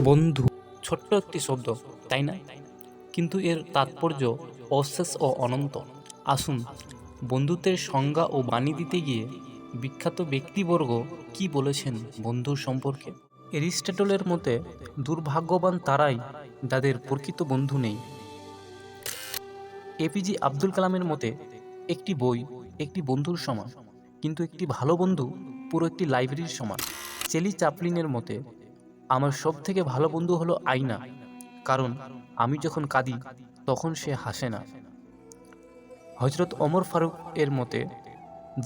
বন্ধু ছোট্ট একটি শব্দ, তাই না? কিন্তু এর তাৎপর্য অশেষ ও অনন্ত। আসুন বন্ধুত্বের সংজ্ঞা ও বাণী দিতে গিয়ে বিখ্যাত ব্যক্তিবর্গ কি বলেছেন বন্ধুর সম্পর্কে। এরিস্টটলের মতে দুর্ভাগ্যবান তারাই যাদের প্রকৃত বন্ধু নেই। এপিজে আব্দুল কালামের মতে একটি বই একটি বন্ধুর সমান, কিন্তু একটি ভালো বন্ধু পুরো একটি লাইব্রেরির সমান। চার্লি চ্যাপলিনের মতে আমার সব থেকে ভালো বন্ধু হলো আয়না, কারণ আমি যখন কাঁদি তখন সে হাসে না। হযরত ওমর ফারুক এর মতে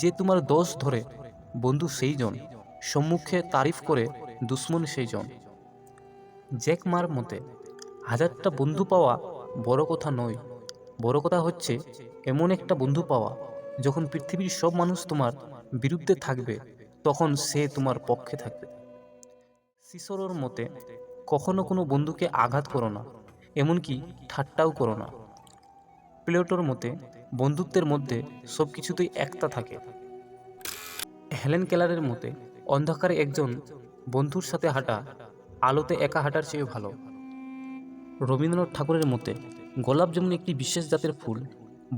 যে তোমার দোষ ধরে বন্ধু সেই জন, সম্মুখে তারিফ করে দুশ্মন সেই জন। জ্যাক মার মতে হাজারটা বন্ধু পাওয়া বড় কথা নয়, বড় কথা হচ্ছে এমন একটা বন্ধু পাওয়া যখন পৃথিবীর সব মানুষ তোমার বিরুদ্ধে থাকবে তখন সে তোমার পক্ষে থাকবে। সিসোরোর মতে কখনো কোনো বন্ধুকে আঘাত করো না, এমনকি ঠাট্টাও করো না। প্লেটোর মতে বন্ধুত্বের মধ্যে সব কিছুতেই একতা থাকে। হেলেন কেলারের মতে অন্ধকারে একজন বন্ধুর সাথে হাঁটা আলোতে একা হাঁটার চেয়ে ভালো। রবীন্দ্রনাথ ঠাকুরের মতে গোলাপ যেমন একটি বিশেষ জাতের ফুল,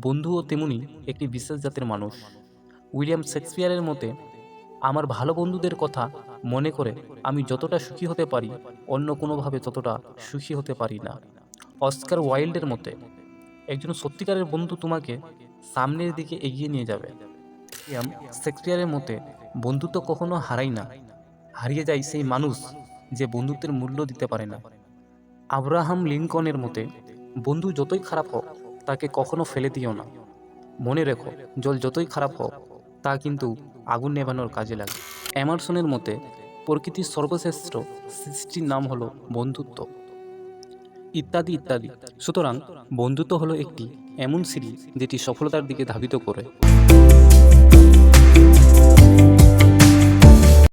বন্ধুও তেমনি একটি বিশেষ জাতের মানুষ। উইলিয়াম শেক্সপিয়ারের মতে আমার ভালো বন্ধুদের কথা মনে করে আমি যতটা সুখী হতে পারি অন্য কোনোভাবে ততটা সুখী হতে পারি না। অস্কার ওয়াইল্ডের মতে একজন সত্যিকারের বন্ধু তোমাকে সামনের দিকে এগিয়ে নিয়ে যাবে। উইলিয়াম শেক্সপিয়ারের মতে বন্ধুত্ব কখনো হারাই না, হারিয়ে যায় সেই মানুষ যে বন্ধুত্বের মূল্য দিতে পারে না। আব্রাহাম লিঙ্কনের মতে বন্ধু যতই খারাপ হোক তাকে কখনো ফেলে দিও না, মনে রেখো জল যতই খারাপ হোক তা কিন্তু আগুন নেভানোর কাজে লাগে। এমারসনের মতে প্রকৃতির সর্বশ্রেষ্ঠ সৃষ্টির নাম হলো বন্ধুত্ব, ইত্যাদি ইত্যাদি। সুতরাং বন্ধুত্ব হলো একটি এমন সিঁড়ি যেটি সফলতার দিকে ধাবিত করে।